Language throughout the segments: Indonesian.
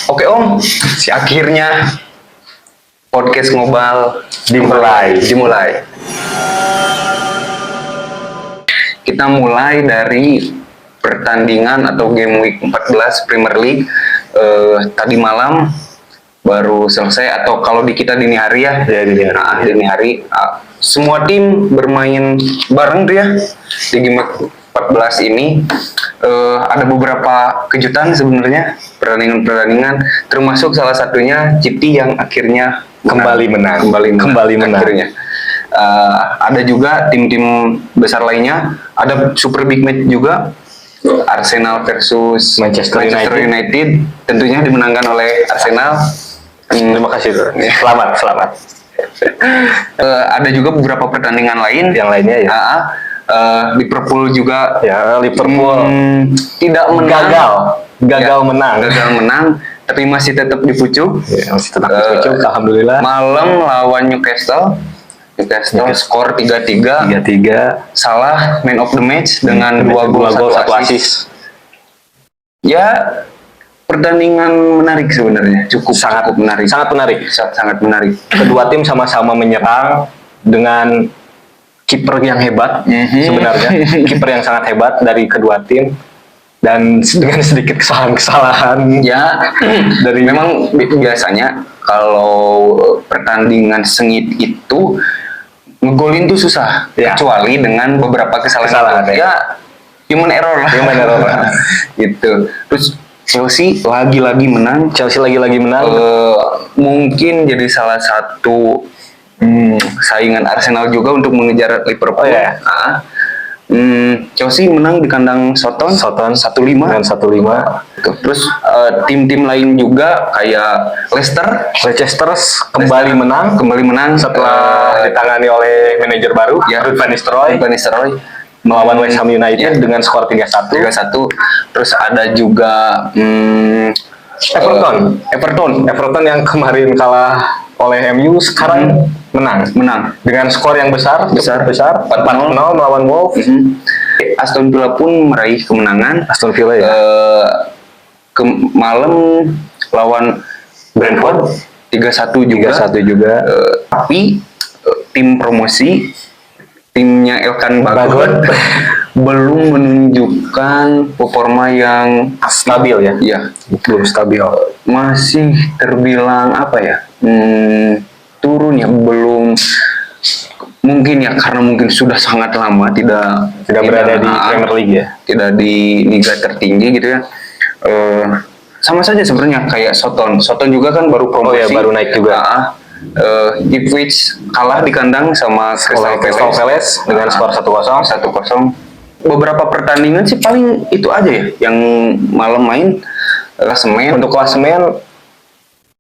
Oke Om, akhirnya podcast Ngobal dimulai. Kita mulai dari pertandingan atau game week 14 Premier League. Tadi malam baru selesai, atau kalau di kita dini hari ya. Dini hari. Semua tim bermain bareng tuh ya di game week 14 ini. Ada beberapa kejutan sebenarnya pertandingan, termasuk salah satunya City yang akhirnya kembali menang. Akhirnya. Ada juga tim-tim besar lainnya, ada super big match juga, Arsenal versus Manchester United, tentunya dimenangkan oleh Arsenal. Terima kasih. Selamat. Ada juga beberapa pertandingan lain yang lainnya ya. Liverpool juga tidak menang. Gagal menang, tapi masih tetap di pucuk. Alhamdulillah. Malam lawan Newcastle skor 3-3. Salah man of the match dengan 2 gol 1 assist. Ya, pertandingan menarik sebenarnya, sangat menarik. Kedua tim sama-sama menyerang dengan kiper yang hebat, sebenarnya kiper yang sangat hebat dari kedua tim, dan dengan sedikit kesalahan ya. Memang biasanya kalau pertandingan sengit itu ngegolin tuh susah ya, kecuali dengan beberapa kesalahan ya, human error lah. Gitu. Terus Chelsea lagi-lagi menang. Mungkin jadi salah satu saingan Arsenal juga untuk mengejar Liverpool. Chelsea menang di kandang Soton 1-5. Terus tim-tim lain juga kayak Leicester kembali menang setelah ditangani oleh manajer baru, Ruud van Nistelrooy, melawan West Ham United dengan skor 3-1. Terus ada juga Everton yang kemarin kalah oleh MU, sekarang menang dengan skor yang besar 4-0 melawan Wolves. Aston Villa pun meraih kemenangan. Malam lawan Brentford 3-1 juga. Tapi tim promosi, timnya Elkan Bagot belum menunjukkan performa yang stabil ya. Iya, belum stabil. Masih terbilang turun ya, belum. Mungkin ya karena mungkin sudah sangat lama tidak berada di Premier League ya. Tidak di liga tertinggi gitu ya. Sama saja sebenarnya kayak Soton juga kan baru promosi. Baru naik juga. Ipswich kalah di kandang sama Crystal Palace dengan skor 1-0. Beberapa pertandingan sih paling itu aja ya yang malam main. Untuk klasemen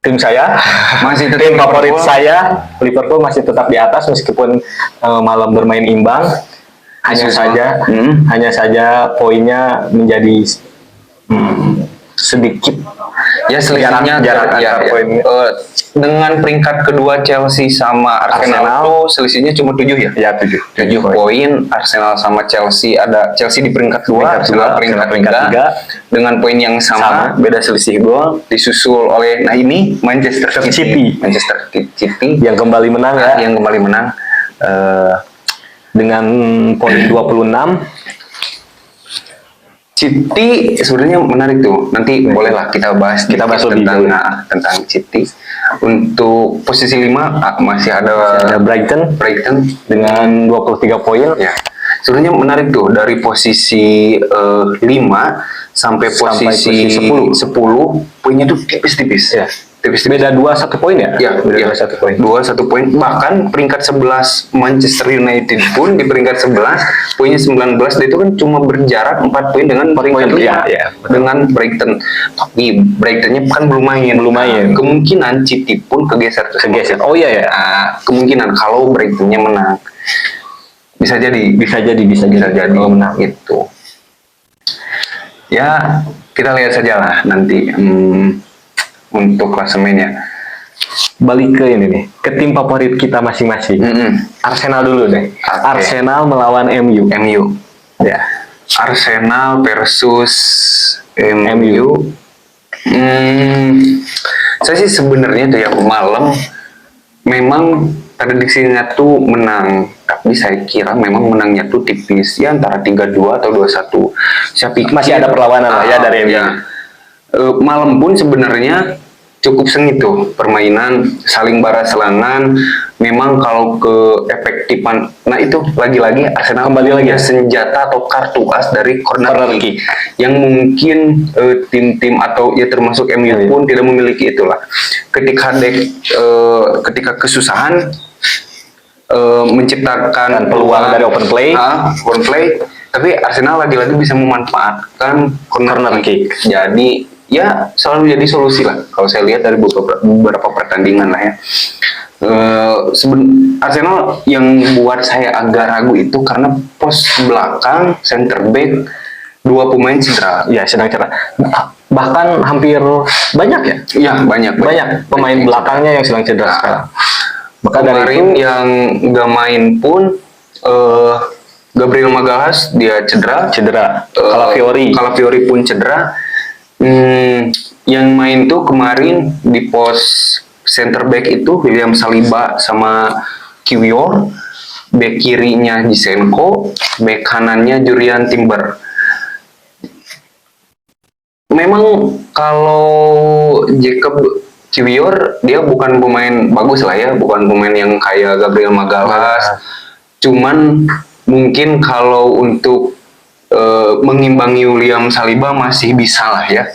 tim saya masih tetap tim favorit saya, Liverpool masih tetap di atas meskipun malam bermain imbang. Hanya saja poinnya menjadi sedikit ya, selisihnya jarak poin. Dengan peringkat kedua Chelsea sama Arsenal itu selisihnya cuma 7 ya? Ya, 7 poin. Arsenal sama Chelsea, ada Chelsea di peringkat 2, Arsenal peringkat 3 dengan poin yang sama, beda selisih gol, disusul oleh Manchester City yang kembali menang dengan poin 26. City sebenarnya menarik tuh. Nanti bolehlah kita bahas tentang City. Untuk posisi 5 masih ada Brighton dengan 23 poin. Ya. Sebenarnya menarik tuh dari posisi 5 sampai posisi 10 poinnya tuh tipis-tipis. Ya. Beda 2-1 poin ya? Beda 2-1 poin. Bahkan peringkat 11 Manchester United pun di peringkat 11 poinnya 19, dan itu kan cuma berjarak 4 poin dengan peringkat 5 dengan Brighton. Tapi Brightonnya kan belum main. Kemungkinan City pun kegeser. Kemungkinan kalau Brightonnya menang. Bisa jadi menang itu. Ya, kita lihat sajalah nanti. Untuk klasemennya, balik ke ini nih, ke tim favorit kita masing-masing. Arsenal dulu deh. Arsenal melawan MU. Ya. Arsenal versus MU. Hmm, saya sih sebenarnya tuh ya malam memang prediksinya tuh menang, tapi saya kira memang menangnya tuh tipis ya antara 3-2 atau 2-1. Saya pikir Masih ada perlawanan lah ya dari MU. ya. Malam pun sebenarnya cukup sengit tuh permainan saling baras serangan. Memang kalau ke efektifan, nah itu lagi-lagi Arsenal Kembali lagi punya ya? senjata atau kartu as dari corner Corner kick kick. yang mungkin tim-tim atau ya termasuk MU Iya. pun tidak memiliki itulah. Ketika kesusahan menciptakan Dan peluang dari open play. open play, tapi Arsenal lagi-lagi bisa memanfaatkan corner kick. Jadi ya selalu jadi solusi lah kalau saya lihat dari beberapa pertandingan lah ya. Arsenal yang buat saya agak ragu itu karena pos belakang center back dua pemain cedera. Ya, sedang cerah. Bahkan hampir banyak ya? Iya banyak Pemain belakangnya yang sedang cedera Nah, sekarang. Maka dari kemarin itu yang nggak main pun Gabriel Magalhaes dia cedera. Calafiori pun cedera. Yang main tuh kemarin di pos center back itu William Saliba sama Kiwior, back kirinya Zinchenko, back kanannya Jurriën Timber. Memang kalau Jacob Kiwior dia bukan pemain bagus lah ya, bukan pemain yang kayak Gabriel Magalhaes. Cuman mungkin kalau untuk mengimbangi William Saliba masih bisa lah ya.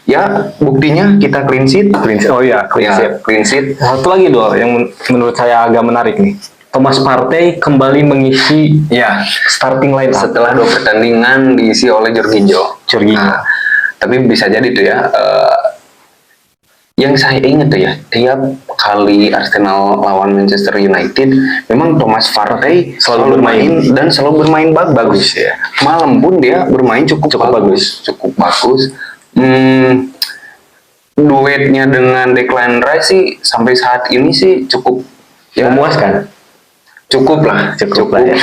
Ya buktinya kita clean sheet. Oh iya, clean Ya, sheet. clean sheet. Satu lagi doh yang menurut saya agak menarik nih. Thomas Partey kembali mengisi Ya, starting line setelah 2 pertandingan diisi oleh Jorginho. Jorginho. Nah, tapi bisa jadi tuh ya. Yang saya ingat tuh ya, tiap kali Arsenal lawan Manchester United, memang Thomas Partey selalu bermain dan selalu bermain bagus ya. Malam pun dia bermain cukup bagus. Duetnya dengan Declan Rice sih sampai saat ini sih cukup ya, memuaskan. Cukup lah ya.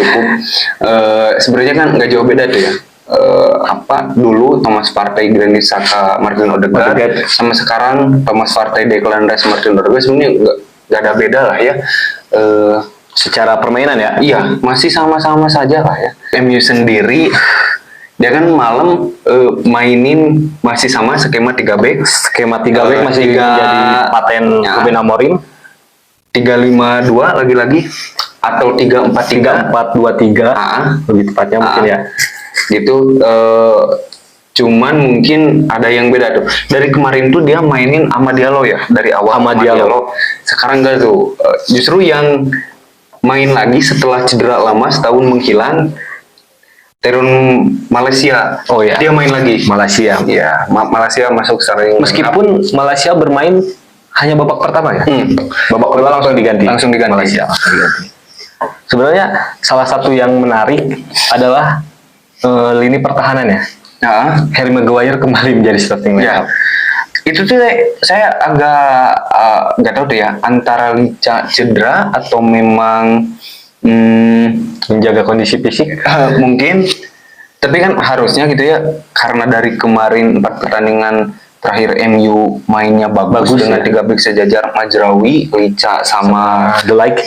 Sebenarnya kan nggak jauh beda tuh ya. Dulu Thomas Partey, Granit Xhaka, Martin Odegaard, sama sekarang Thomas Partey, Declan Rice, Martin Odegaard sebenarnya nggak ada beda lah ya. Secara permainan ya. Iya, masih sama-sama saja lah ya. MU sendiri dia kan malam mainin masih sama skema 3 back. Skema 3 back masih menjadi paten Ruben Amorim. 3-5-2 lagi-lagi atau 3-4-3. 3-4-2-3 lebih tepatnya mungkin ya. Gitu. Cuman mungkin ada yang beda tuh. Dari kemarin tuh dia mainin Amad Diallo ya, dari awal Amad Diallo. Sekarang enggak tuh. Justru yang main lagi setelah cedera lama setahun menghilang, Terun Malaysia. Oh ya. Dia main lagi. Malaysia. Ya, Malaysia masuk sering. Meskipun Malaysia bermain hanya babak pertama ya. Babak kedua langsung diganti. Malaysia langsung diganti. Sebenarnya salah satu yang menarik adalah lini pertahanannya. Harry Maguire kembali menjadi starting line. Itu tuh saya agak nggak tahu tuh ya, antara Lica cedera atau memang menjaga kondisi fisik mungkin. Tapi kan harusnya gitu ya, karena dari kemarin 4 pertandingan terakhir MU mainnya bagus dengan 3 back sejajar Majraoui, Lica sama The Like.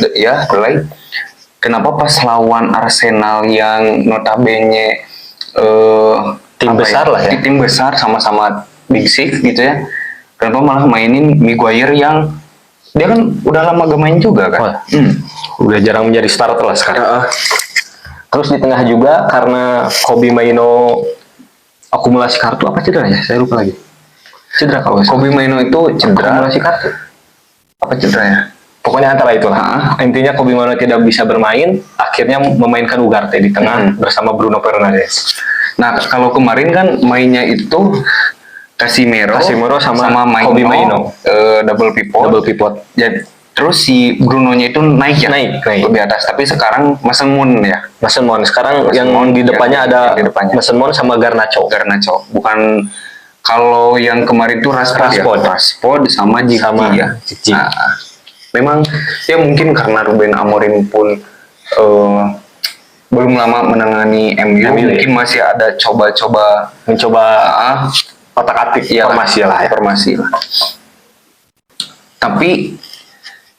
Kenapa pas lawan Arsenal yang notabene tim besar lah ya, tim besar sama-sama Big Six gitu ya, kenapa malah mainin Maguire yang dia kan udah lama gak main juga kan? Udah jarang menjadi starter lah sekarang. Terus di tengah juga karena Kobbie Mainoo akumulasi kartu, apa cederanya? Saya lupa lagi. Cedera kalau Kobbie Mainoo itu cedera akumulasi kartu. Apa cedera ya? Pokoknya antara itu lah. Intinya Kobbie Mainoo tidak bisa bermain, akhirnya memainkan Ugarte di tengah bersama Bruno Fernandes. Nah, kalau kemarin kan mainnya itu Casemiro sama Kobbie Mainoo, double pivot. Jadi terus si Bruno-nya itu naik lebih atas. Tapi sekarang Mason Mount ya. Mason Mount sekarang yang di depannya ada Mason Mount sama Garnacho. Bukan, kalau yang kemarin itu Rashford sama Gigi ya. Nah, memang ya mungkin karena Ruben Amorim pun belum lama menangani MU, mungkin masih ada mencoba otak-atik formasi lah. Tapi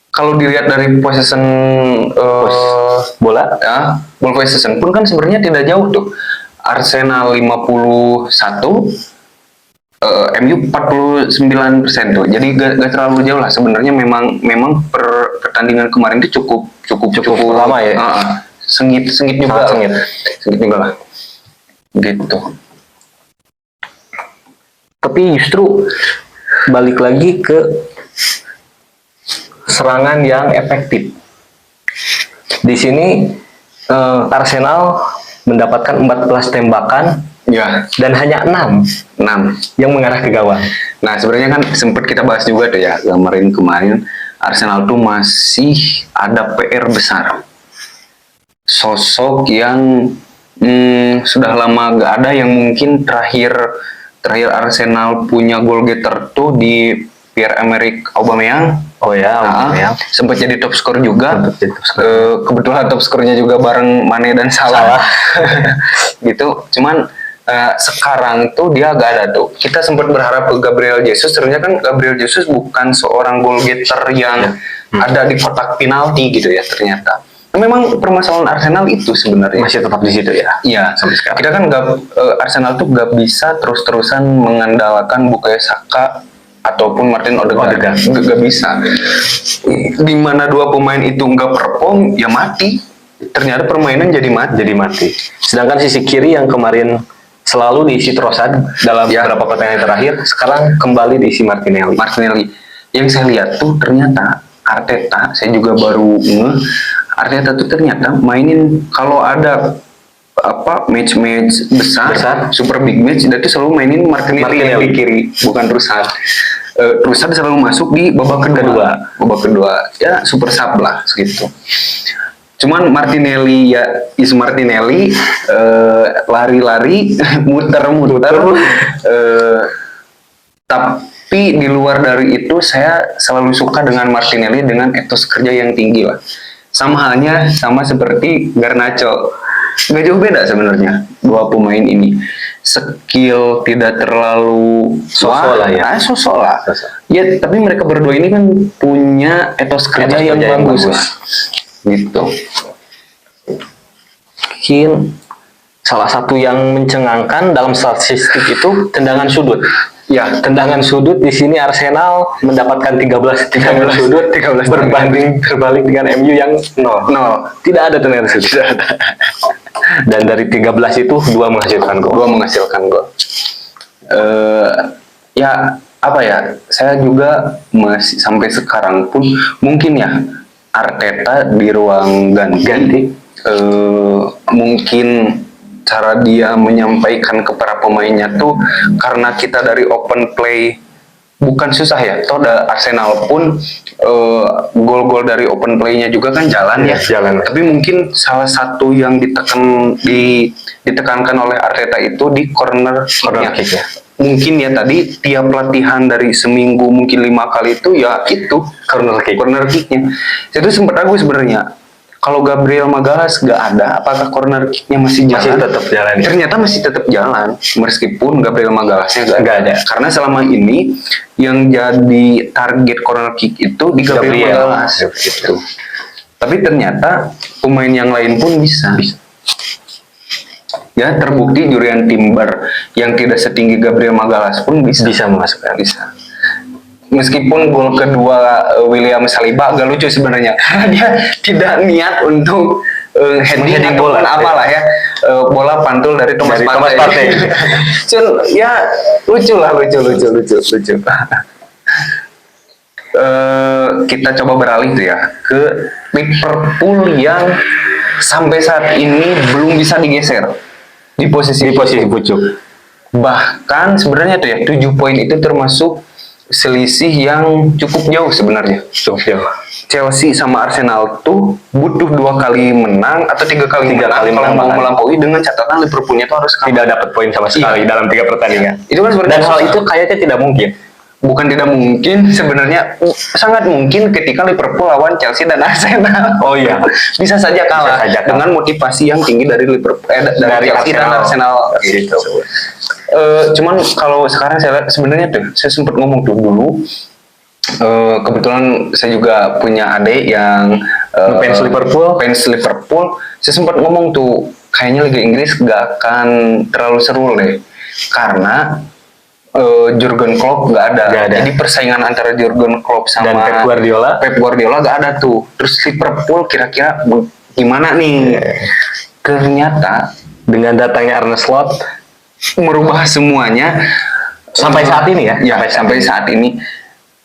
kalau dilihat dari possession bola, ball possession pun kan sebenarnya tidak jauh tuh. Arsenal 51, MU 49% tuh. Jadi gak terlalu jauh lah sebenarnya. Memang pertandingan kemarin itu cukup lama ya. Sengit juga lah. Gitu. Tapi justru balik lagi ke serangan yang efektif. Di sini Arsenal mendapatkan 14 tembakan ya, dan hanya 6 yang mengarah ke gawang. Nah, sebenarnya kan sempat kita bahas juga tuh ya, kemarin Arsenal tuh masih ada PR besar. Sosok yang sudah lama gak ada, yang mungkin terakhir Arsenal punya goal getter tuh di Pierre-Emerick Aubameyang. Aubameyang sempat jadi top skor juga. Kebetulan top skornya juga bareng Mane dan Salah. Gitu. Cuman sekarang tuh dia gak ada tuh. Kita sempat berharap ke Gabriel Jesus. Ternyata kan Gabriel Jesus bukan seorang goal getter yang ada di kotak penalti gitu ya ternyata. Memang permasalahan Arsenal itu sebenarnya masih tetap di situ ya. Iya, sampai sekarang. Kita kan Arsenal tuh gak bisa terus-terusan mengandalkan Bukayo Saka ataupun Martin Odegaard. Gak bisa. Di mana dua pemain itu nggak perform, ya mati. Ternyata permainan jadi mati. Sedangkan sisi kiri yang kemarin selalu diisi Trossard dalam beberapa pertandingan terakhir, sekarang kembali diisi Martinelli. Yang saya lihat tuh ternyata Arteta, saya juga baru Arteta tuh ternyata mainin kalau ada match besar, super big match, itu selalu mainin Martinelli di kiri, bukan Trossard. Trossard selalu masuk di babak kedua, ya super sub lah segitu. Cuman Martinelli lari-lari, muter-muter. Tapi di luar dari itu saya selalu suka dengan Martinelli dengan etos kerja yang tinggi lah. Sama seperti Garnacho. Nggak jauh beda sebenarnya dua pemain ini. Skill tidak terlalu sosok lah. Ya, tapi mereka berdua ini kan punya etos kerja yang bagus lah. Gitu. Mungkin salah satu yang mencengangkan dalam statistik itu tendangan sudut. Ya, tendangan sudut di sini Arsenal mendapatkan 13 sudut berbalik dengan MU yang 0. Tidak ada tendangan sudut. Dan dari 13 itu 2 menghasilkan gol. Saya juga masih sampai sekarang pun mungkin ya Arteta di ruang ganti mungkin cara dia menyampaikan ke para pemainnya tuh, karena kita dari open play bukan susah ya. Toh Arsenal pun gol-gol dari open play-nya juga kan jalan. Tapi mungkin salah satu yang ditekankan oleh Arteta itu di corner kick ya. Mungkin ya tadi tiap latihan dari seminggu mungkin 5 kali itu ya itu corner kicknya. Itu sempat ragu sebenarnya. Kalau Gabriel Magalhaes nggak ada, apakah corner kick-nya masih jalan? Tetap jalan ya? Ternyata masih tetap jalan, meskipun Gabriel Magalhaes-nya nggak ada. Karena selama ini yang jadi target corner kick itu di Gabriel Magalhaes. Gitu. Tapi ternyata pemain yang lain pun bisa. Ya, terbukti Jurriën Timber yang tidak setinggi Gabriel Magalhaes pun bisa memasukkan. Meskipun gol kedua William Saliba agak lucu sebenarnya, karena dia tidak niat untuk heading bola apalah ya, bola pantul dari Thomas Partey. Ya lucu. Kita coba beralih tuh ya ke Liverpool yang sampai saat ini belum bisa digeser di posisi pucuk. Bahkan sebenarnya tuh ya 7 poin itu termasuk selisih yang cukup jauh sebenarnya. Chelsea sama Arsenal tuh butuh 2 kali menang atau 3 kali menang mau melampaui, dengan catatan Liverpoolnya tuh harus tidak dapat poin sama sekali dalam 3 pertandingan. Itu kan sebenarnya dan hal itu kayaknya tidak mungkin. bukan tidak mungkin sebenarnya, sangat mungkin ketika Liverpool lawan Chelsea dan Arsenal. Oh iya, Bisa saja kalah Bisa saja kalah. dengan motivasi yang tinggi dari Liverpool, dari Chelsea dan Arsenal gitu. Cuman kalau sekarang saya lihat sebenarnya tuh, saya sempat ngomong tuh dulu. Kebetulan saya juga punya adik yang fans Liverpool. Saya sempat ngomong tuh, kayaknya Liga Inggris gak akan terlalu seru deh, karena Jurgen Klopp gak ada. Jadi persaingan antara Jurgen Klopp sama Dan Pep Guardiola gak ada tuh. Terus Liverpool kira-kira gimana nih? Ternyata dengan datangnya Arne Slot merubah semuanya sampai saat ini ya. Sampai saat ini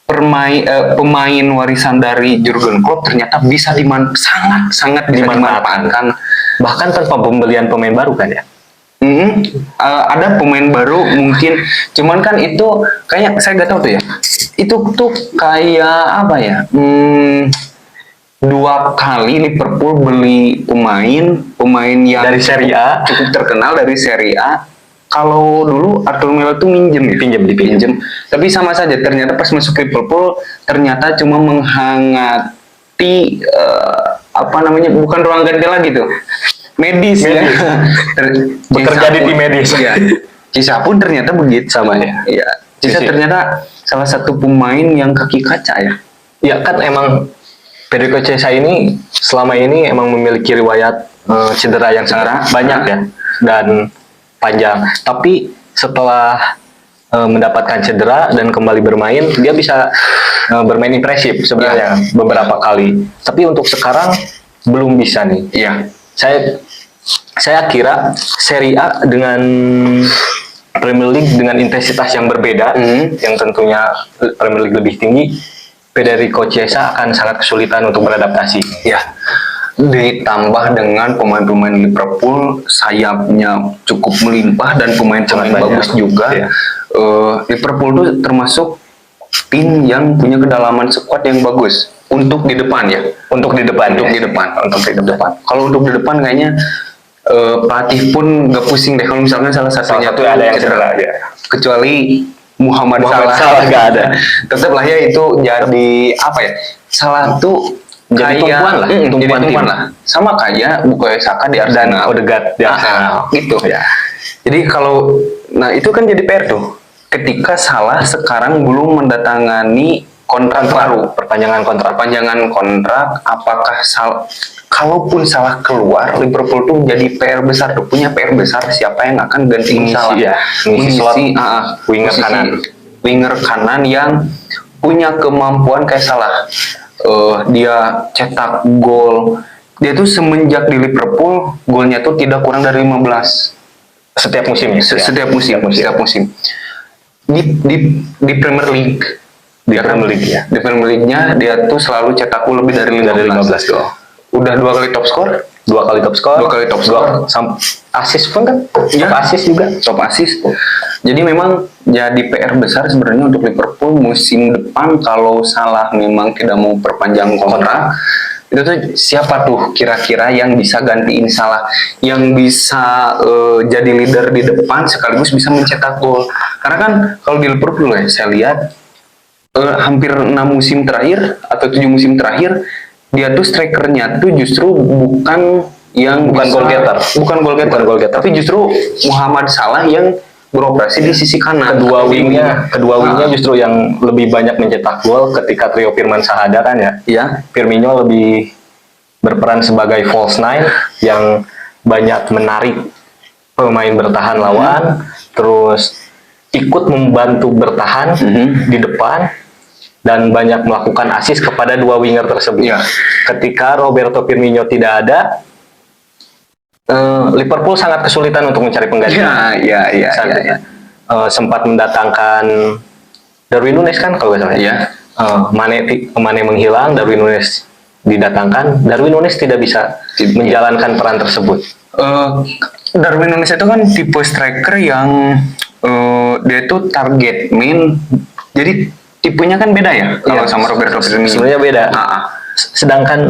pemain warisan dari Jurgen Klopp ternyata bisa sangat bisa dimanfaatkan, bahkan tanpa pembelian pemain baru kan ya. Ada pemain baru mungkin, cuman kan itu kayak saya nggak tahu tuh ya, itu tuh kayak apa ya, 2 kali Liverpool beli pemain yang dari Serie A, cukup terkenal dari Serie A. Kalau dulu Arthur Melo tuh dipinjem. Tapi sama saja, ternyata pas masuk Liverpool ternyata cuma menghangati bukan ruang ganti lagi tuh, medis. Ya. Bekerja di tim medis. Ya. Cisha pun ternyata begitu sama ya. Iya. Cisha ternyata salah satu pemain yang kaki kaca ya. Ya kan emang Federico Chiesa ini selama ini emang memiliki riwayat cedera yang sangat banyak ya dan panjang. Tapi setelah mendapatkan cedera dan kembali bermain, dia bisa bermain impresif sebenarnya beberapa kali. Tapi untuk sekarang belum bisa nih. Iya. Saya kira Serie A dengan Premier League dengan intensitas yang berbeda, yang tentunya Premier League lebih tinggi, Federico Chiesa akan sangat kesulitan untuk beradaptasi. Ya. Ditambah dengan pemain-pemain Liverpool, sayapnya cukup melimpah dan pemain-pemain bagus juga. Ya. Liverpool itu termasuk tim yang punya kedalaman skuad yang bagus untuk di depan ya. Untuk di depan. Kalau untuk di depan kayaknya pelatih pun nggak pusing deh kalau misalnya salah satunya tuh ada yang cedera ya. Kecuali Muhammad Salah nggak ada. Tetaplah ya itu jadi apa ya? Salah tuh jadi tumpuan lah. Sama kayak Bukayo Saka di Arsenal dan Odegaard di Arsenal gitu ya. Jadi itu kan jadi PR tuh, ketika Salah sekarang belum mendatangani kontrak baru, perpanjangan kontrak, apakah kalaupun Salah keluar, Liverpool tuh jadi PR besar tuh, punya PR besar siapa yang akan gantiin Salah ya, mengisi winger kanan yang punya kemampuan kayak Salah. Dia cetak gol. Dia tuh semenjak di Liverpool golnya tuh tidak kurang dari 15 setiap musim. Setiap musim. Di Premier League. Di Premier League-nya dia tuh selalu cetak gol lebih dari 15 gol. Udah 2 kali top skor. 2 kali top skor. Assist pun kan? Top assist. Jadi memang jadi PR besar sebenarnya untuk Liverpool musim depan kalau Salah memang tidak mau perpanjang kontrak. Itu tuh siapa tuh kira-kira yang bisa gantiin Salah, yang bisa jadi leader di depan sekaligus bisa mencetak gol. Karena kan kalau di Liverpool ya, saya lihat hampir 6 musim terakhir atau 7 musim terakhir dia tuh strikernya tuh justru bukan goal getter, tapi justru Muhammad Salah yang beroperasi di sisi kanan. Kedua wingnya justru yang lebih banyak mencetak gol ketika trio Firman Sahada kan ya. Iya. Firmino lebih berperan sebagai false nine yang banyak menarik pemain bertahan lawan, terus ikut membantu bertahan di depan dan banyak melakukan assist kepada 2 winger tersebut. Ya. Ketika Roberto Firmino tidak ada, Liverpool sangat kesulitan untuk mencari pengganti. Iya. Sempat mendatangkan Darwin Núñez kan kalau nggak salah. Iya. Mane menghilang, Darwin Núñez didatangkan. Darwin Núñez tidak bisa menjalankan peran tersebut. Darwin Núñez itu kan tipe striker yang dia itu target man. Jadi tipenya kan beda ya kalau sama Roberto Firmino. Sebenarnya beda. Sedangkan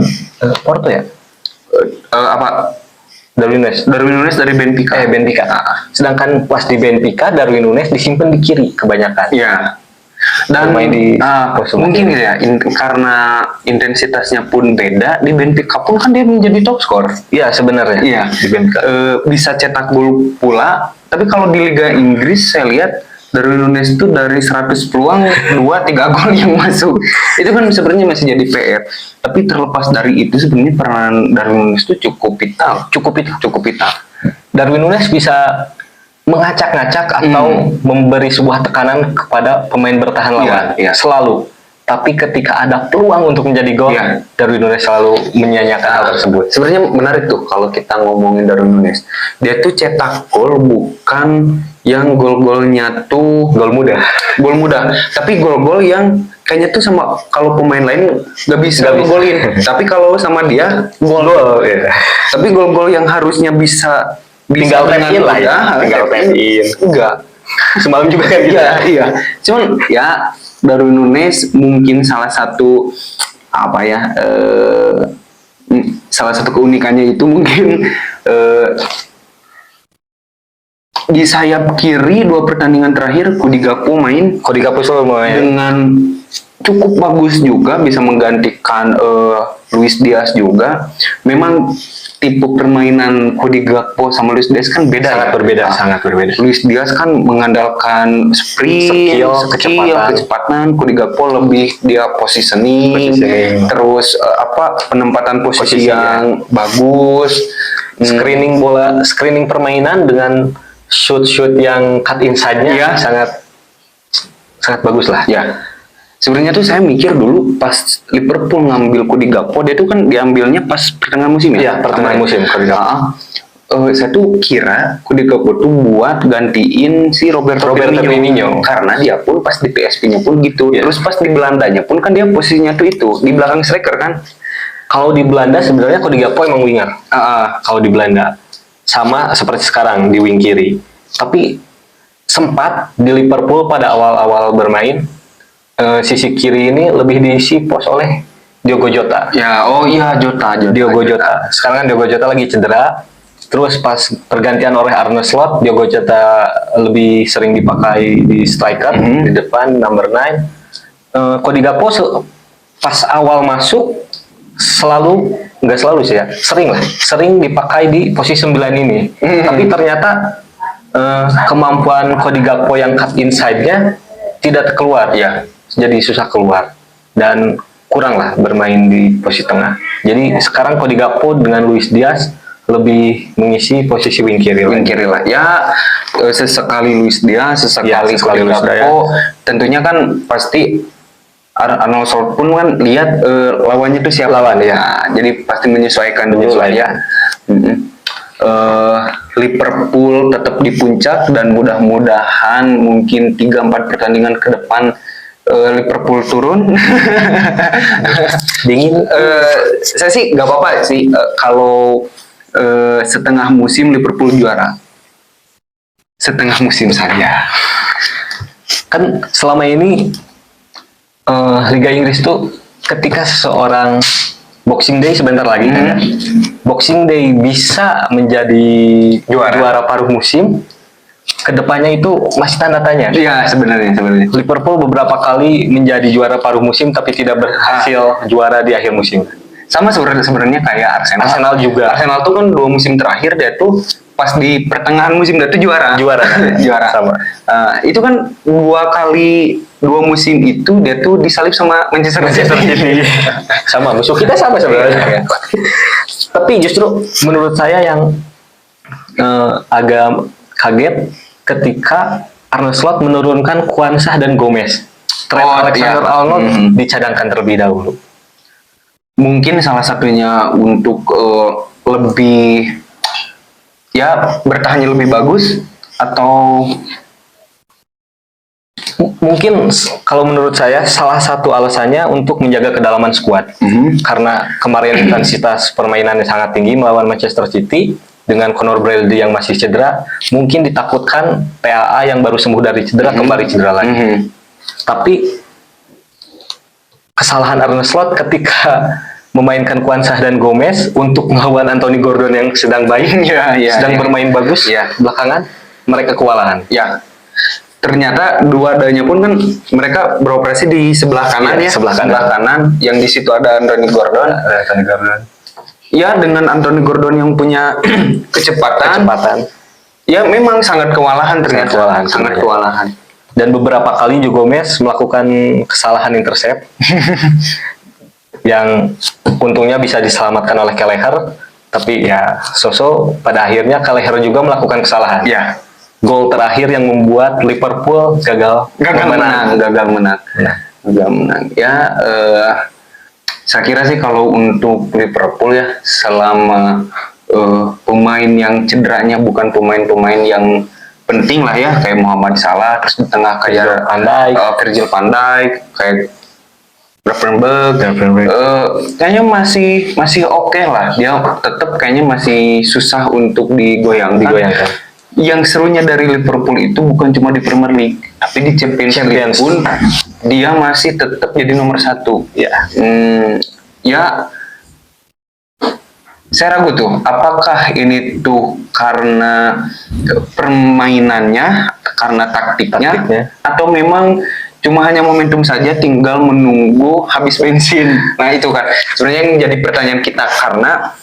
Porto ya? Darwin Núñez dari Benfica. Benfica. Sedangkan pas di Benfica, Darwin Núñez disimpan di kiri kebanyakan. Iya. Dan bermain di pos tengah. mungkin ya karena intensitasnya pun beda, di Benfica pun kan dia menjadi top skor. Iya sebenarnya. Iya, Di Benfica. Bisa cetak gol pula. Tapi kalau di Liga Inggris saya lihat Darwin Núñez itu dari 100 peluang 2-3 gol yang masuk. Itu kan sebenarnya masih jadi PR. Tapi terlepas dari itu sebenarnya peranan Darwin Núñez itu cukup vital. Cukup vital. Darwin Núñez bisa mengacak-ngacak atau memberi sebuah tekanan kepada pemain bertahan lawan. Iya. Selalu. Tapi ketika ada peluang untuk menjadi gol, Iya. Darwin Núñez selalu menyanyiakan hal tersebut. Sebenarnya menarik tuh kalau kita ngomongin Darwin Núñez. Dia tuh cetak gol bukan yang gol-golnya tuh Gol mudah. gol mudah, tapi gol-gol yang kayaknya tuh sama kalau pemain lain nggak bisa golin. Tapi kalau sama dia Gol. Ya. tapi gol-gol yang harusnya bisa Tinggal dengan tap in lah ya. mudah, Tinggal tap in. enggak. Semalam juga kan gitu. Iya. Cuman ya Darwin Núñez mungkin salah satu apa ya salah satu keunikannya itu mungkin di sayap kiri 2 pertandingan terakhir Cody Gakpo main Selalu main. dengan cukup bagus juga, bisa menggantikan Luis Diaz juga. Memang tipe permainan Cody Gakpo sama Luis Diaz kan beda. Sangat ya? berbeda, sangat berbeda. Luis Diaz kan mengandalkan sprint, Skill, kecepatan. Cody Gakpo lebih dia positioning. Terus penempatan posisi yang bagus, Screening bola, screening permainan dengan shoot yang cut inside-nya Iya. sangat bagus lah. Ya, sebenarnya tuh saya mikir dulu pas Liverpool ngambil Cody Gakpo, dia tuh kan diambilnya pas pertengahan musim ya. Iya, pertengahan musim Cody Gakpo. Saya tuh kira Cody Gakpo tuh buat gantiin si Roberto Firmino, karena dia pun pas di PSV-nya pun gitu. Iya. Terus pas di Belandanya pun kan dia posisinya tuh itu di belakang striker kan. Kalau di Belanda sebenarnya Cody Gakpo emang winger. Kalau di Belanda sama seperti sekarang di wing kiri. Tapi sempat di Liverpool pada awal-awal bermain sisi kiri ini lebih diisi pos oleh Diogo Jota. Ya, Jota. Diogo Jota. Sekarang kan Diogo Jota lagi cedera. Terus pas pergantian oleh Arne Slot, Diogo Jota lebih sering dipakai di striker di depan number 9. Cody Gakpo pas awal masuk nggak selalu sih ya, sering dipakai di posisi 9 ini. Tapi ternyata kemampuan Cody Gakpo yang cut inside-nya tidak keluar ya, jadi susah keluar dan kurang lah bermain di posisi tengah. Jadi sekarang Cody Gakpo dengan Luis Diaz lebih mengisi posisi wing kiri lah. Ya, sesekali Luis Diaz, sesekali Cody Gakpo. Tentunya kan pasti Arnold Slot pun kan lihat lawannya itu siapa lawan ya. Jadi pasti menyesuaikan dulu lah ya. Liverpool tetap di puncak dan mudah-mudahan mungkin 3-4 pertandingan ke depan Liverpool turun. Dingin. Saya sih nggak apa-apa sih kalau setengah musim Liverpool juara. Setengah musim saja. Kan selama ini Liga Inggris tuh ketika seseorang Boxing Day sebentar lagi kan ya, Boxing Day bisa menjadi juara paruh musim, kedepannya itu masih tanda tanya. Iya sebenarnya. Liverpool beberapa kali menjadi juara paruh musim tapi tidak berhasil juara di akhir musim. Sama sebenarnya kayak Arsenal juga. Arsenal tuh kan 2 musim terakhir dia tuh pas di pertengahan musim dia tuh juara. Juara. Sama. Itu kan 2 musim itu dia tuh disalip sama Manchester City. Sama, musuh kita sama sebenarnya. Tapi justru menurut saya yang agak kaget ketika Arne Slot menurunkan Quansah dan Gomez. Alexander-Arnold dicadangkan terlebih dahulu. Mungkin salah satunya untuk lebih bertahannya lebih bagus, atau mungkin kalau menurut saya salah satu alasannya untuk menjaga kedalaman skuad. Karena kemarin intensitas permainannya sangat tinggi melawan Manchester City dengan Conor Bradley yang masih cedera, mungkin ditakutkan PAA yang baru sembuh dari cedera kembali cedera lagi. Tapi kesalahan Arne Slot ketika memainkan Quansah dan Gomez untuk melawan Anthony Gordon yang sedang baik, bermain bagus, belakangan mereka kewalahan. Ya, ternyata dua-duanya pun kan mereka beroperasi di sebelah kanan Iya, ya, sebelah kanan yang di situ ada Anthony Gordon. Ya, dengan Anthony Gordon yang punya kecepatan. Ya memang sangat kewalahan ternyata. Sangat kewalahan. Dan beberapa kali juga Gomez melakukan kesalahan intercept yang untungnya bisa diselamatkan oleh Kelleher, tapi ya pada akhirnya Kelleher juga melakukan kesalahan. Ya. Gol terakhir yang membuat Liverpool gagal menang. Ya, saya kira sih kalau untuk Liverpool ya, selama pemain yang cederanya bukan pemain-pemain yang penting lah ya, kayak Muhammad Salah, terus di tengah kayak Virgil van Dijk, kayak Gravenberch, kayaknya masih oke lah. Dia tetap kayaknya masih susah untuk digoyangkan. Yang serunya dari Liverpool itu bukan cuma di Premier League, tapi di Champions League pun dia masih tetap jadi nomor 1. Ya, saya ragu tuh, apakah ini tuh karena permainannya, karena taktiknya, atau memang cuma hanya momentum saja, tinggal menunggu habis bensin. Nah itu kan sebenarnya yang menjadi pertanyaan kita, karena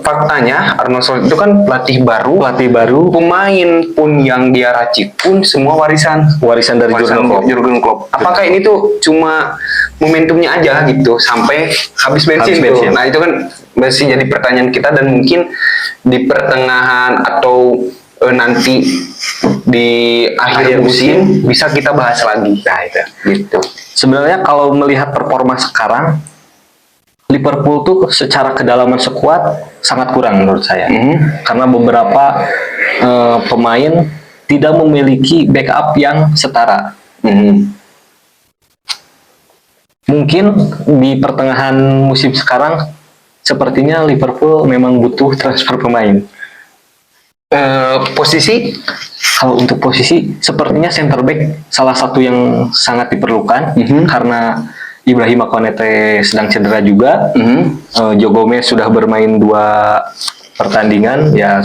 faktanya Arne Slot itu kan pelatih baru, pemain pun yang dia racik pun semua warisan dari Jurgen Klopp. Apakah ini tuh cuma momentumnya aja gitu sampai habis bensin tuh? Nah itu kan masih jadi pertanyaan kita, dan mungkin di pertengahan atau nanti di akhir musim bisa kita bahas lagi. Nah itu gitu. Sebenarnya kalau melihat performa sekarang, Liverpool tuh secara kedalaman skuad sangat kurang menurut saya. Karena beberapa pemain tidak memiliki backup yang setara. Mungkin di pertengahan musim sekarang sepertinya Liverpool memang butuh transfer pemain. Posisi? Kalau untuk posisi sepertinya center back salah satu yang sangat diperlukan, karena Ibrahima Konate sedang cedera juga. Joe Gomez sudah bermain 2 pertandingan, ya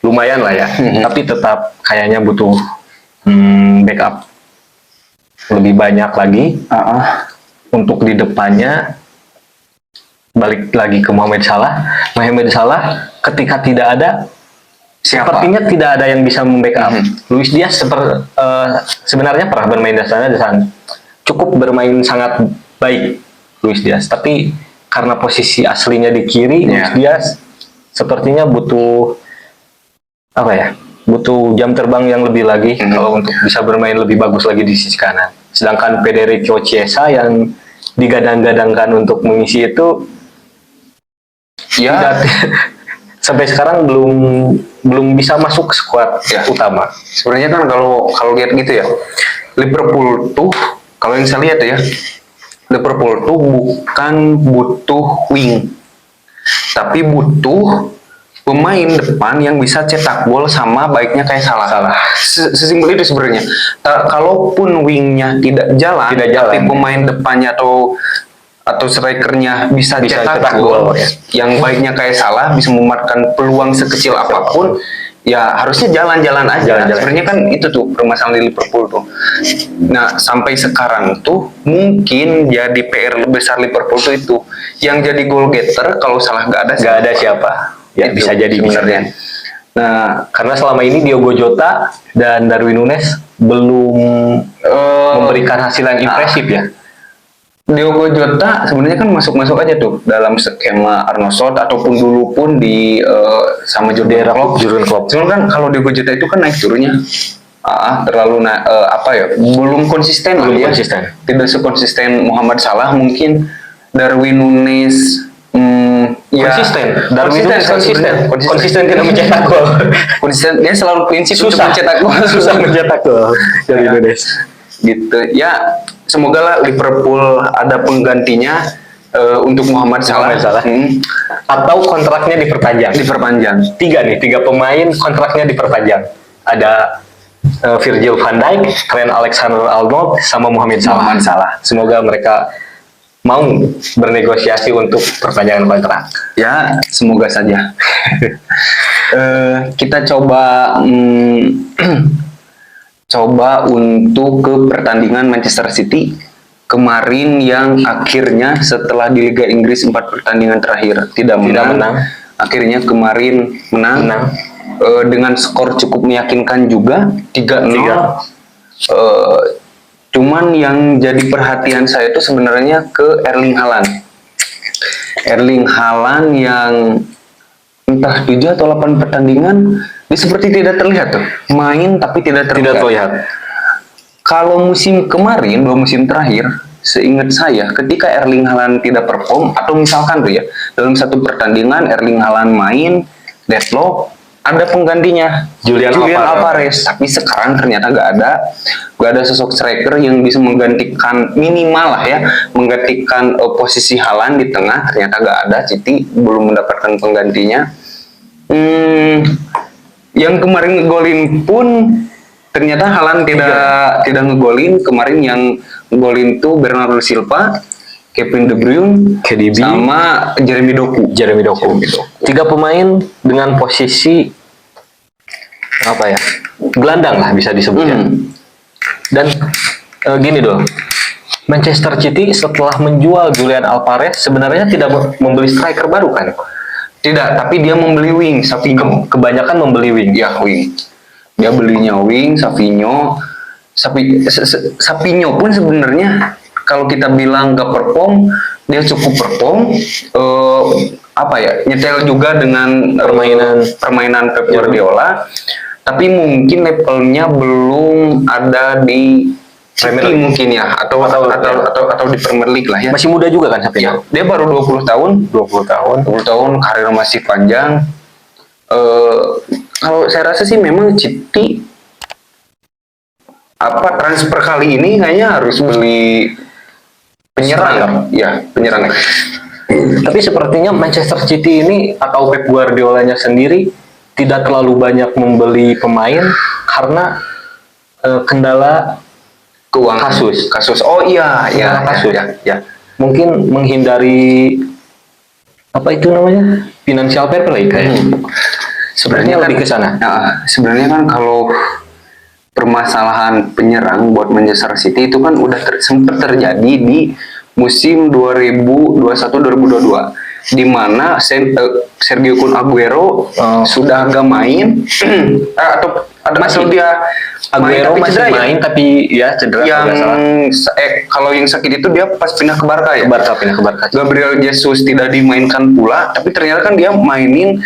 lumayan lah ya. Tapi tetap kayaknya butuh backup lebih banyak lagi. Untuk di depannya, balik lagi ke Mohamed Salah. Mohamed Salah ketika tidak ada, sepertinya tidak ada yang bisa membackup. Luis Diaz sebenarnya pernah bermain di sana dan cukup bermain sangat baik Luis Diaz, tapi karena posisi aslinya di kiri, Luis Diaz sepertinya butuh butuh jam terbang yang lebih lagi kalau untuk bisa bermain lebih bagus lagi di sisi kanan. Sedangkan Federico Chiesa yang digadang-gadangkan untuk mengisi itu sampai sekarang belum bisa masuk ke skuad utama. Sebenarnya kan kalau lihat gitu ya, Liverpool tuh, kalau yang saya lihat ya, Liverpool tuh bukan butuh wing, tapi butuh pemain depan yang bisa cetak gol sama baiknya kayak Salah. Sesimpel itu sebenarnya. Kalaupun wingnya tidak jalan, tapi pemain depannya atau strikernya bisa cetak gol, yang baiknya kayak Salah, bisa memanfaatkan peluang sekecil apapun, ya harusnya jalan-jalan aja. Sebenarnya kan itu tuh permasalahan di Liverpool tuh. Nah sampai sekarang tuh mungkin jadi PR besar Liverpool tuh itu, yang jadi goal getter kalau Salah nggak ada siapa. Ya itu, bisa jadi sebenarnya. Nah karena selama ini Diogo Jota dan Darwin Núñez belum memberikan hasil yang impresif ya. Diogo Jota sebenarnya kan masuk aja tuh dalam skema Arne Slot, ataupun dulu pun di sama Jurgen Klopp. Cuman kan kalau Diogo Jota itu kan naik turunnya terlalu belum konsisten. Tidak sekonsisten Muhammad Salah mungkin. Darwin Núñez konsisten tidak mencetak gol. Konsisten, dia selalu prinsip susah mencetak gol. Darwin Núñez gitu ya. Semoga lah Liverpool ada penggantinya untuk Muhammad Salah. Atau kontraknya diperpanjang. 3 pemain kontraknya diperpanjang. Ada Virgil van Dijk, Trent Alexander-Arnold, sama Mohamed Salah. Semoga mereka mau bernegosiasi untuk perpanjangan kontrak. Ya, semoga saja. Kita coba coba untuk ke pertandingan Manchester City kemarin yang akhirnya setelah di Liga Inggris 4 pertandingan terakhir tidak menang. Akhirnya kemarin menang. Dengan skor cukup meyakinkan juga 3-0. Cuman yang jadi perhatian saya itu sebenarnya ke Erling Haaland. Erling Haaland yang entah 7 atau 8 pertandingan dia seperti tidak terlihat tuh. Main tapi tidak terlihat. Kalau musim kemarin, 2 musim terakhir, seingat saya ketika Erling Haaland tidak perform atau misalkan tuh ya, dalam satu pertandingan Erling Haaland main deadlock, ada penggantinya Julian Alvarez. Tapi sekarang ternyata gak ada sosok striker yang bisa menggantikan minimal lah ya, menggantikan posisi Haaland di tengah. Ternyata gak ada. City belum mendapatkan penggantinya. Yang kemarin ngegolin pun ternyata Haaland tidak ngegolin. Kemarin yang ngegolin tuh Bernardo Silva, Kevin De Bruyne, KDB, sama Jeremy Doku. 3 pemain dengan posisi apa ya? Gelandang lah bisa disebutnya. Dan gini dong. Manchester City setelah menjual Julian Alvarez sebenarnya tidak membeli striker baru kan? Tidak, tapi dia membeli wing, Savinho. Kebanyakan membeli wing. Ya, wing. Dia belinya wing, Savinho. Savinho pun sebenarnya kalau kita bilang gak perform, dia cukup perform. Nyetel juga dengan permainan Pep Guardiola. Tapi mungkin levelnya belum ada di City mungkin ya, atau di Premier League lah ya. Masih muda juga kan Savinho? Dia baru 20 tahun, karir masih panjang. Kalau saya rasa sih memang City transfer kali ini kayaknya harus beli penyerang. Penyerang. Tapi sepertinya Manchester City ini atau Pep Guardiolanya sendiri tidak terlalu banyak membeli pemain karena kendala keuangan. Kasus. Oh iya, kasus. Ya. Mungkin menghindari apa itu namanya? Financial fair play kayaknya. Sebenarnya lebih ke sana. Sebenarnya kan kalau permasalahan penyerang buat Manchester City itu kan udah sempat terjadi di musim 2021-2022 di mana Sergio Kun Aguero sudah agak main atau dia Aguero masih main tapi ya cedera. Kalau yang sakit itu dia pas pindah ke Barca ya. Pindah ke Barca. Gabriel Jesus tidak dimainkan pula, tapi ternyata kan dia mainin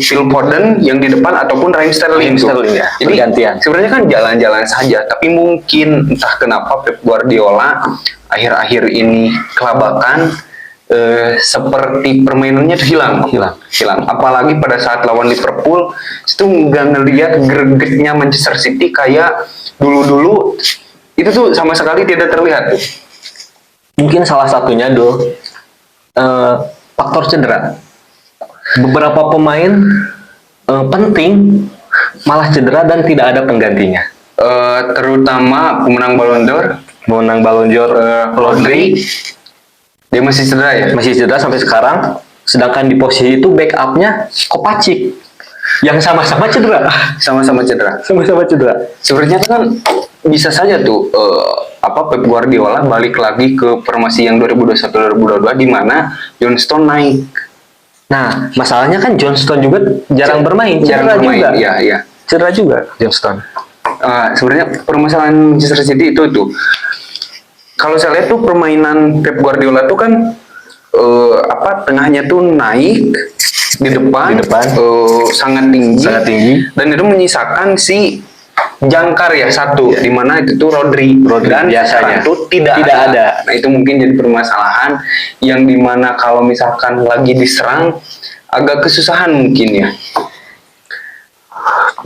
Phil Foden yang di depan ataupun Raheem Sterling ya. Jadi gantian. Sebenarnya kan jalan-jalan saja, tapi mungkin entah kenapa Pep Guardiola akhir-akhir ini kelabakan. Seperti permainannya tuh hilang. Apalagi pada saat lawan Liverpool itu nggak ngelihat gregetnya Manchester City kayak dulu itu tuh sama sekali tidak terlihat tuh. Mungkin salah satunya faktor cedera. Beberapa pemain penting malah cedera dan tidak ada penggantinya. Terutama pemenang Ballon d'Or Rodri. Dia masih cedera ya? Masih cedera sampai sekarang. Sedangkan di posisi itu backupnya Kovacic yang sama-sama cedera. Sama-sama cedera. Sebenarnya kan bisa saja tuh Pep Guardiola balik lagi ke formasi yang 2021-2022 di mana John Stones naik. Nah, masalahnya kan John Stones juga jarang bermain. Cedera juga. Iya. Cedera juga John Stones. Sebenarnya permasalahan Manchester City itu tuh. Kalau saya lihat tuh permainan Pep Guardiola tuh kan tengahnya tuh naik di depan sangat tinggi dan itu menyisakan si jangkar ya satu di mana itu tuh Rodri dan biasanya itu tidak ada. Nah itu mungkin jadi permasalahan yang dimana kalau misalkan lagi diserang agak kesusahan mungkin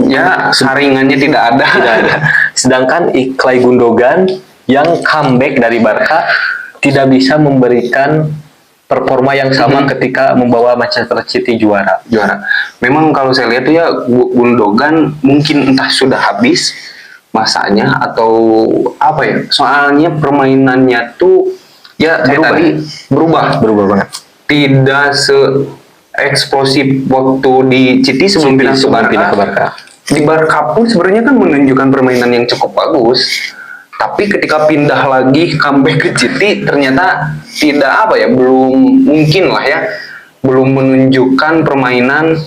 ya saringannya tidak ada. Sedangkan Ilkay Gundogan yang comeback dari Barca tidak bisa memberikan performa yang sama ketika membawa Manchester City juara. Memang kalau saya lihat tuh ya Gundogan mungkin entah sudah habis masanya atau apa ya. Soalnya permainannya tuh ya berubah banget. Tidak se eksplosif waktu di City sebelum pindah ke Barca. di Barca pun sebenarnya kan menunjukkan permainan yang cukup bagus. Tapi ketika pindah lagi comeback ke City ternyata tidak apa ya, belum mungkin lah ya, belum menunjukkan permainan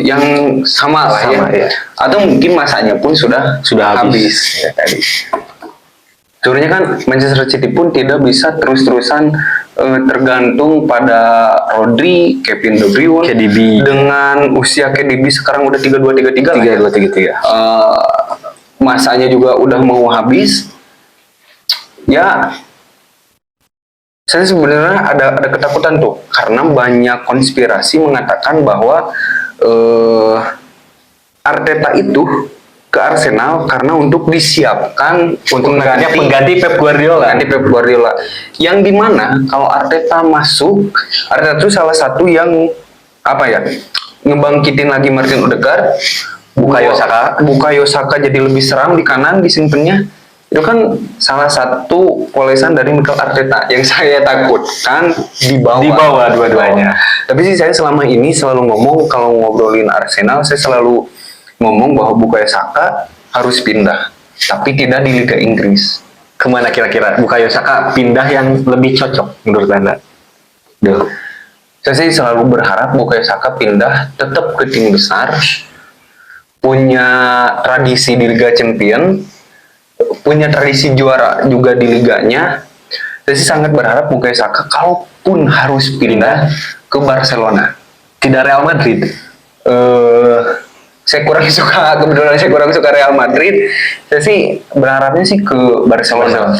yang sama lah ya. Atau mungkin masanya pun sudah habis. Ya, tadi. Sebenarnya kan Manchester City pun tidak bisa terus-terusan tergantung pada Rodri, Kevin De Bruyne, KDB. Dengan usia KDB sekarang udah 32-33 lah. 32-33. Masanya juga udah mau habis. Ya, saya sebenarnya ada ketakutan tuh karena banyak konspirasi mengatakan bahwa Arteta itu ke Arsenal karena untuk disiapkan untuk pengganti Pep Guardiola. Yang dimana kalau Arteta masuk, Arteta itu salah satu yang apa ya, ngebangkitin lagi Martin Odegaard, Bukayo Saka jadi lebih seram di kanan disimpannya. Itu kan salah satu polesan dari Mikel Arteta yang saya takutkan dibawa dua-duanya. Tapi sih saya selama ini selalu ngomong kalau ngobrolin Arsenal, saya selalu ngomong bahwa Bukayo Saka harus pindah, tapi tidak di Liga Inggris. Kemana kira-kira Bukayo Saka pindah yang lebih cocok menurut Anda? Saya sih selalu berharap Bukayo Saka pindah tetap ke tim besar, punya tradisi di Liga Champion, punya tradisi juara juga di liganya. Saya sih sangat berharap Bukayo Saka kalaupun harus pindah ke Barcelona, tidak Real Madrid. Saya kurang suka Real Madrid. Saya sih berharapnya sih ke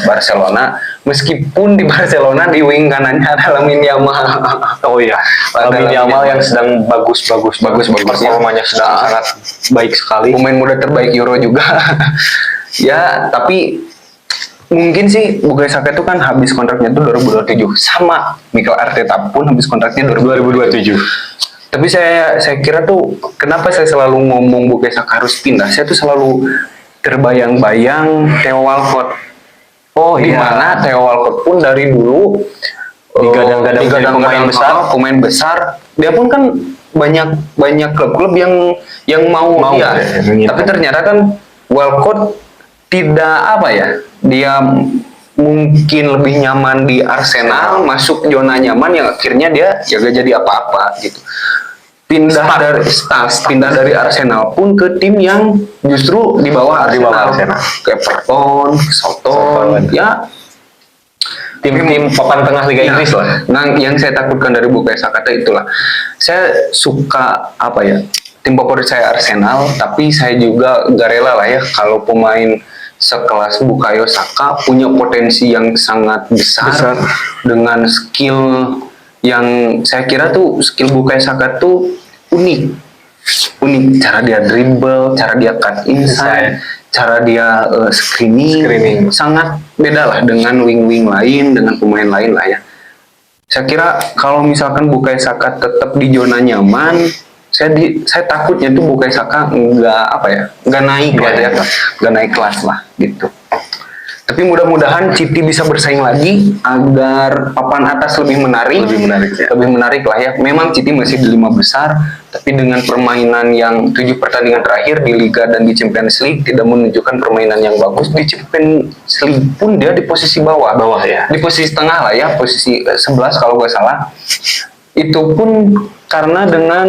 Barcelona. Meskipun di Barcelona di wing kanannya ada Lamine Yamal. Oh iya, Lamine Yamal yang sedang bagus. Performanya sedang sangat baik sekali. Pemain muda terbaik Euro juga. Ya, tapi mungkin sih Bukayo Saka itu kan habis kontraknya itu 2027. Sama Mikel Arteta pun habis kontraknya 2027. Tapi saya kira tuh kenapa saya selalu ngomong Bukayo Saka harus pindah. Saya tuh selalu terbayang-bayang Theo Walcott. Oh iya. Dimana Theo Walcott pun dari dulu digadang-gadang pemain besar. Dia pun kan banyak klub-klub yang mau dia. Tapi ternyata kan Walcott tidak apa ya, dia mungkin lebih nyaman di Arsenal, masuk zona nyaman yang akhirnya dia gak jadi apa-apa gitu. Pindah dari Arsenal pun ke tim yang justru di bawah Arsenal. Ke Everton, Southampton, ya tim-tim papan tengah Liga Inggris lah. Nah, yang saya takutkan dari Bukayo Saka itulah. Saya suka apa ya, tim favorit saya Arsenal, tapi saya juga gak rela lah ya kalau pemain sekelas Bukayo Saka punya potensi yang sangat besar. Dengan skill yang saya kira tuh skill Bukayo Saka tuh unik, cara dia dribble, cara dia cut inside, cara dia screening sangat beda lah dengan wing lain, dengan pemain lain lah ya. Saya kira kalau misalkan Bukayo Saka tetap di zona nyaman, saya takutnya tuh Bukayo Saka nggak naik kelas lah gitu. Tapi mudah-mudahan City bisa bersaing lagi agar papan atas lebih menarik lah ya. Memang City masih di 5 besar, tapi dengan permainan yang 7 pertandingan terakhir di Liga dan di Champions League tidak menunjukkan permainan yang bagus. Di Champions League pun dia di posisi bawah ya, di posisi tengah lah ya, posisi 11 kalau nggak salah. Itu pun karena dengan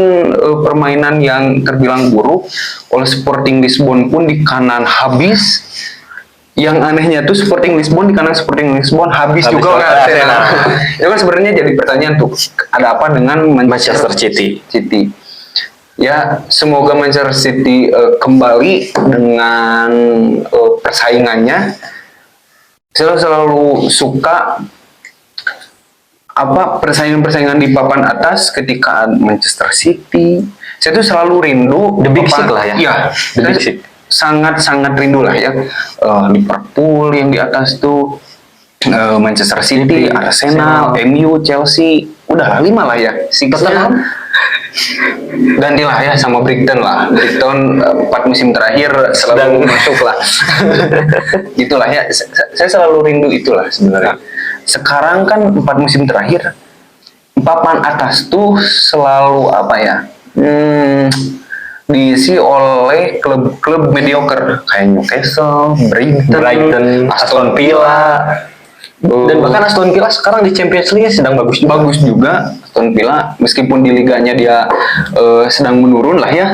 permainan yang terbilang buruk oleh Sporting Lisbon pun di kanan habis. Yang anehnya tuh Sporting Lisbon di kanan Sporting Lisbon habis juga kan Arsenal. Itu kan sebenarnya jadi pertanyaan tuh, ada apa dengan Manchester City? Ya, semoga Manchester City kembali dengan persaingannya. Saya selalu suka persaingan di papan atas ketika Manchester City. Saya tuh selalu rindu The Big Six lah ya. Iya, The Big Six. Sangat rindu lah ya. Liverpool yang di atas tuh, Manchester City, Arsenal, MU, Chelsea, udah 5 lah ya. Sixnya gantilah ya sama Brighton lah. Brighton 4 musim terakhir selalu masuk lah. Gitulah ya. Saya selalu rindu itulah sebenarnya. Sekarang kan 4 musim terakhir papan atas tuh selalu apa ya? diisi oleh klub-klub mediocre kayak Newcastle, Brighton, Aston Villa. Dan bahkan Aston Villa sekarang di Champions League sedang bagus juga. Bagus juga Aston Villa, meskipun di liganya dia sedang menurun lah ya.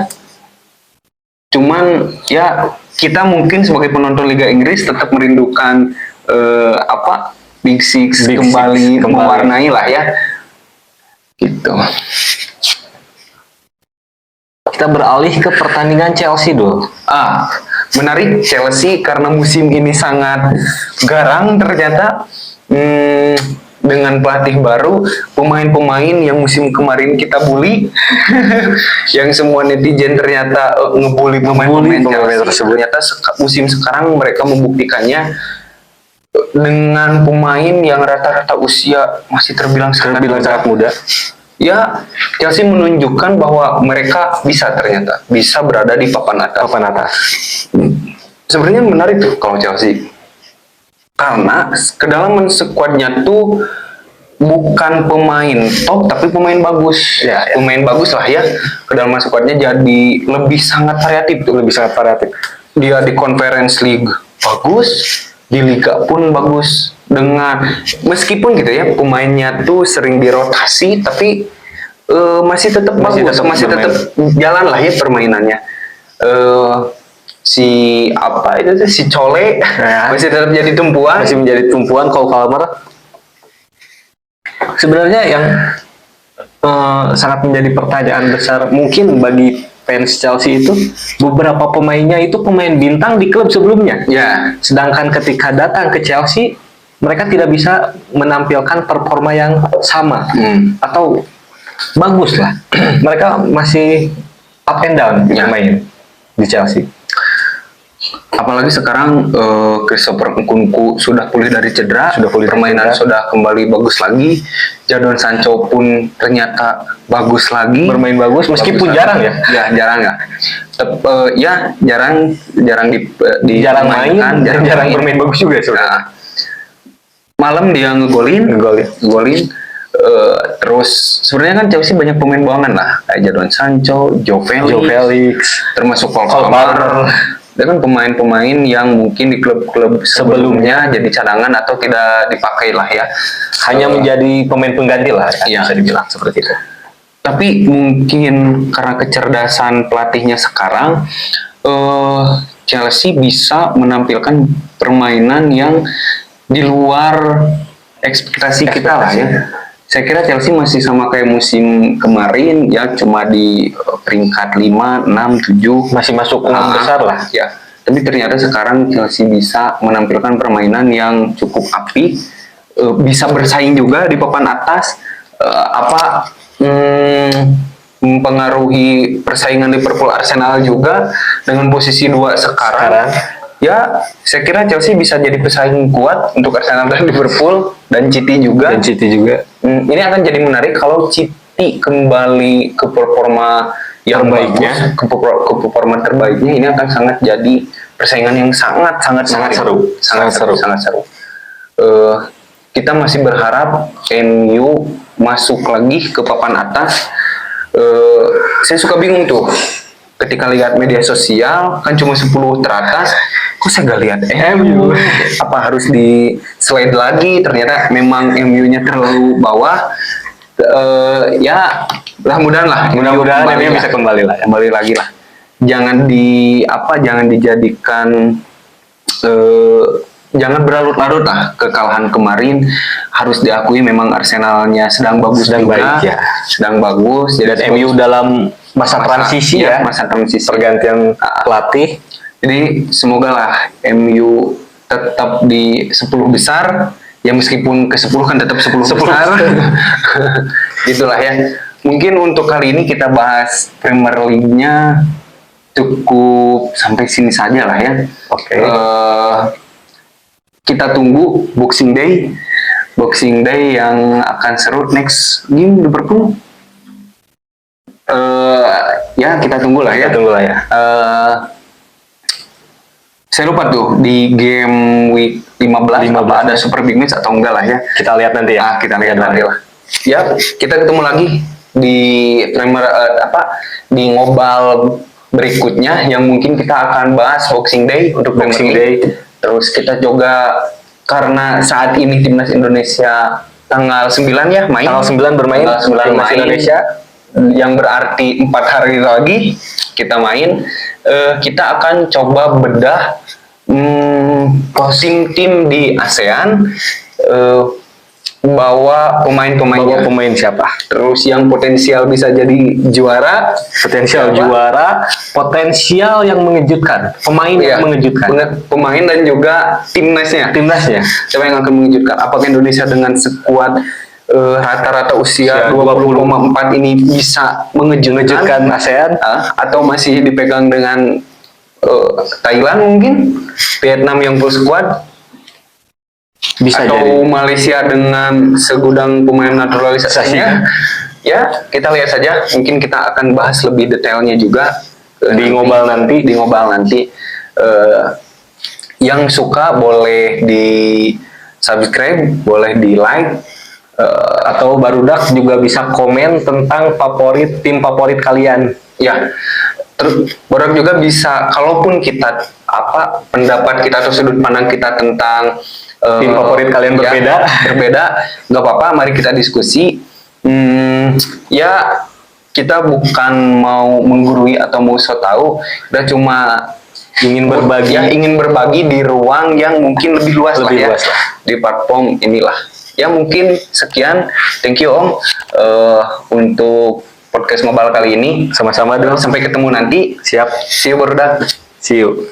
Cuman ya kita mungkin sebagai penonton Liga Inggris tetap merindukan Big Six kembali mewarnai lah ya. Gitu. Kita beralih ke pertandingan Chelsea dulu. Menarik Chelsea karena musim ini sangat garang ternyata. Dengan pelatih baru, pemain-pemain yang musim kemarin kita bully, yang semua netizen ternyata ngebully pemain-pemain tersebut. Ternyata musim sekarang mereka membuktikannya dengan pemain yang rata-rata usia masih terbilang sangat muda. Ya, Chelsea menunjukkan bahwa mereka ternyata bisa berada di papan atas. Sebenarnya menarik tuh kalau Chelsea. Karena kedalaman skuadnya tuh bukan pemain top tapi pemain bagus. Pemain bagus lah ya. Kedalaman skuadnya jadi lebih sangat variatif. Dia di Conference League bagus, di Liga pun bagus. Dengan meskipun gitu ya pemainnya tuh sering dirotasi tapi masih tetap bagus, masih tetap jalan lah ya permainannya. Si Cole masih tetap jadi tumpuan, Cole Palmer. Sebenarnya yang sangat menjadi pertanyaan besar mungkin bagi fans Chelsea itu, beberapa pemainnya itu pemain bintang di klub sebelumnya. Sedangkan ketika datang ke Chelsea, mereka tidak bisa menampilkan performa yang sama atau bagus lah. Mereka masih up and down main di Chelsea. Apalagi sekarang Christopher Nkunku sudah pulih dari cedera, permainan sudah kembali bagus lagi. Jadon Sancho pun ternyata bagus lagi, bermain bagus meskipun jarang ya. Jarang bermain bagus juga sebenarnya. Malam dia ngegolin. Terus sebenarnya kan Chelsea banyak pemain buangan lah, kayak Jadon Sancho, Joe Felix, termasuk Cole Palmer. Itu kan pemain-pemain yang mungkin di klub-klub sebelumnya jadi cadangan atau tidak dipakai lah ya. Hanya menjadi pemain pengganti lah ya, bisa dibilang seperti itu. Tapi mungkin karena kecerdasan pelatihnya sekarang, Chelsea bisa menampilkan permainan yang di luar ekspektasi kita lah ya. Saya kira Chelsea masih sama kayak musim kemarin ya, cuma di peringkat 5, 6, 7 masih masuk 6 besar lah ya. Tapi ternyata sekarang Chelsea bisa menampilkan permainan yang cukup apik, bisa bersaing juga di papan atas, mempengaruhi persaingan Liverpool Arsenal juga dengan posisi 2 sekarang. Ya, saya kira Chelsea bisa jadi pesaing kuat untuk Arsenal dan Liverpool dan City juga. Ini akan jadi menarik kalau City kembali ke performa yang terbaiknya, ke performa terbaiknya. Ini akan sangat jadi persaingan yang sangat seru. Kita masih berharap MU masuk lagi ke papan atas. Saya suka bingung tuh ketika lihat media sosial kan cuma 10 teratas, kok saya gak lihat MU, apa harus di slide lagi? Ternyata memang MU-nya terlalu bawah. Ya mudah-mudahan MU bisa kembali lagi lah. Jangan dijadikan jangan berlarut-larut lah kekalahan kemarin. Harus diakui memang Arsenalnya sedang bagus, sedang bagus. Dan MU dalam masa transisi pergantian pelatih. Jadi semoga lah MU tetap di 10 besar. Ya meskipun ke 10 kan tetap 10 besar. Gitulah ya. Mungkin untuk kali ini kita bahas Premier League-nya cukup sampai sini saja lah ya. Oke. Kita tunggu Boxing Day yang akan seru. Next game Liverpool. Ya kita tunggu lah ya. Saya lupa tuh di game week 15 apa ada super big match atau enggak lah ya. Kita lihat nanti ya. Kita lihat nanti lah. Ya, kita ketemu lagi di Premier di Ngobal berikutnya yang mungkin kita akan bahas Boxing Day untuk Boxing Premier League. Day. Terus kita juga karena saat ini timnas Indonesia tanggal 9 ya main. Tanggal 9 bermain Tanggal 9 timnas main, Indonesia. yang berarti 4 hari lagi kita main. Kita akan coba bedah tim di ASEAN, bawa pemain-pemainnya, Pemain siapa? terus yang potensial bisa jadi juara, Potensial siapa? juara, potensial yang mengejutkan, pemain Iya, yang mengejutkan. bener, pemain dan juga timnasnya. Timnasnya. Siapa yang akan mengejutkan? Apakah Indonesia dengan skuad rata-rata usia 20,4 ini bisa mengejutkan ASEAN? Atau masih dipegang dengan Thailand mungkin, Vietnam yang full squad, Bisa atau jadi. Malaysia dengan segudang pemain naturalisasinya? Ya, kita lihat saja. Mungkin kita akan bahas lebih detailnya juga Di ngobal nanti. Di ngobal nanti. Yang suka boleh di subscribe, boleh di like, Atau barudak juga bisa komen tentang tim favorit kalian. ya. Terus Borak juga bisa, kalaupun kita pendapat kita atau sudut pandang kita tentang Tim favorit kalian berbeda. berbeda, nggak apa-apa, mari kita diskusi. Ya, kita bukan mau menggurui atau mau so tahu, kita cuma Ingin berbagi. ya, ingin berbagi di ruang yang mungkin lebih luas lah Lebih ya, luas lah. di platform inilah. Ya mungkin sekian, thank you Om untuk podcast mobile kali ini. Sama-sama dong. Sampai ketemu nanti. Siap. See you Borudak. See you.